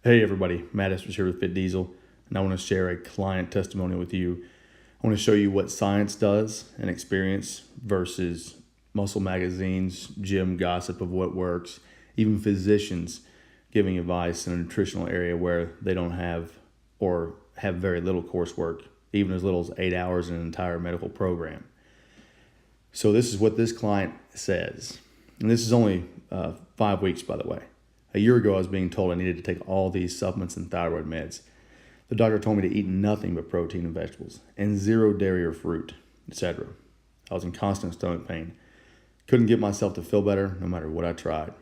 Hey everybody, Matt Esters here with Fit Diesel, and I want to share a client testimonial with you. I want to show you what science does and experience versus muscle magazines, gym gossip of what works, even physicians giving advice in a nutritional area where they don't have or have very little coursework, even as little as 8 hours in an entire medical program. So this is what this client says, and this is only 5 weeks, by the way. A year ago, I was being told I needed to take all these supplements and thyroid meds. The doctor told me to eat nothing but protein and vegetables and zero dairy or fruit, etc. I was in constant stomach pain. Couldn't get myself to feel better no matter what I tried.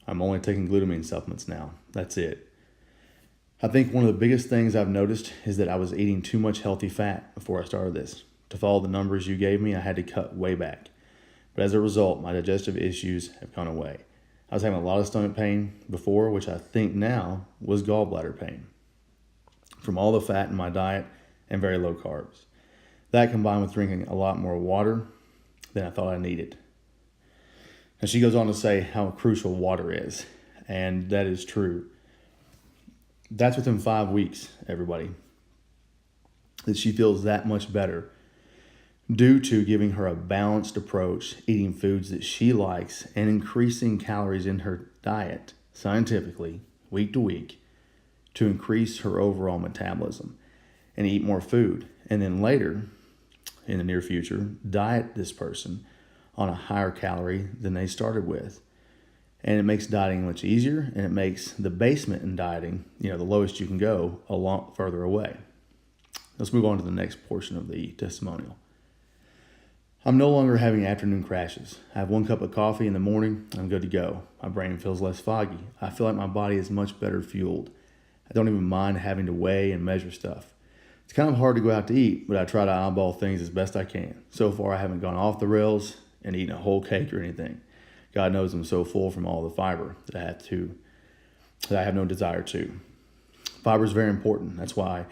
I'm only taking glutamine supplements now. That's it. I think one of the biggest things I've noticed is that I was eating too much healthy fat before I started this. To follow the numbers you gave me, I had to cut way back. But as a result, my digestive issues have gone away. I was having a lot of stomach pain before, which I think now was gallbladder pain from all the fat in my diet and very low carbs. That combined with drinking a lot more water than I thought I needed. And she goes on to say how crucial water is, and that is true. That's within 5 weeks, everybody, that she feels that much better due to giving her a balanced approach, eating foods that she likes, and increasing calories in her diet scientifically, week to week, to increase her overall metabolism and eat more food. And then later, in the near future, diet this person on a higher calorie than they started with. And it makes dieting much easier, and it makes the basement in dieting, the lowest you can go, a lot further away. Let's move on to the next portion of the testimonial. I'm no longer having afternoon crashes. I have 1 cup of coffee in the morning. I'm good to go. My brain feels less foggy. I feel like my body is much better fueled. I don't even mind having to weigh and measure stuff. It's kind of hard to go out to eat, but I try to eyeball things as best I can. So far, I haven't gone off the rails and eaten a whole cake or anything. God knows I'm so full from all the fiber that I have no desire to. Fiber is very important. That's why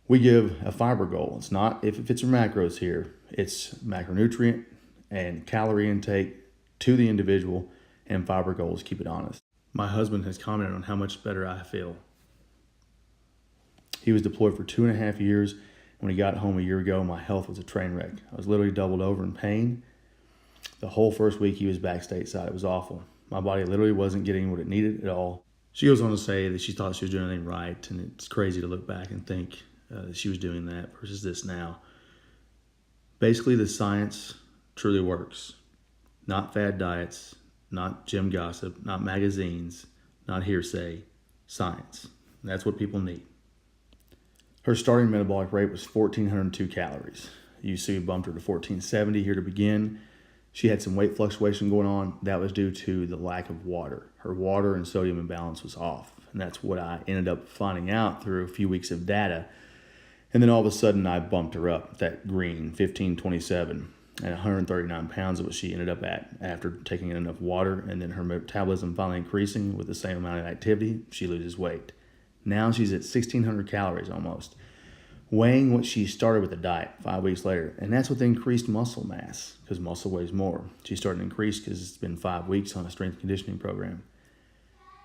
we give a fiber goal. It's not if it fits your macros here. It's macronutrient and calorie intake to the individual, and fiber goals keep it honest. My husband has commented on how much better I feel. He was deployed for 2.5 years. When he got home a year ago, my health was a train wreck. I was literally doubled over in pain. The whole first week he was back stateside. It was awful. My body literally wasn't getting what it needed at all. She goes on to say that she thought she was doing everything right, and it's crazy to look back and think that she was doing that versus this now. Basically, the science truly works. Not fad diets, not gym gossip, not magazines, not hearsay, science. That's what people need. Her starting metabolic rate was 1,402 calories. You see, we bumped her to 1,470 here to begin. She had some weight fluctuation going on. That was due to the lack of water. Her water and sodium imbalance was off. And that's what I ended up finding out through a few weeks of data. And then all of a sudden I bumped her up, that green, 1527, and 139 pounds is what she ended up at after taking in enough water, and then her metabolism finally increasing with the same amount of activity, she loses weight. Now she's at 1,600 calories almost, weighing what she started with the diet 5 weeks later. And that's with increased muscle mass, because muscle weighs more. She's starting to increase because it's been 5 weeks on a strength conditioning program.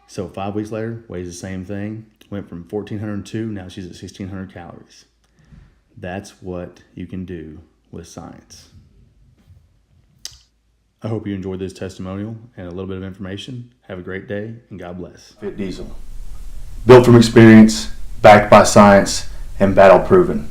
So 5 weeks later, weighs the same thing, went from 1,402, now she's at 1,600 calories. That's what you can do with science. I hope you enjoyed this testimonial and a little bit of information. Have a great day, and God bless. Fit Diesel. Built from experience, backed by science, and battle proven.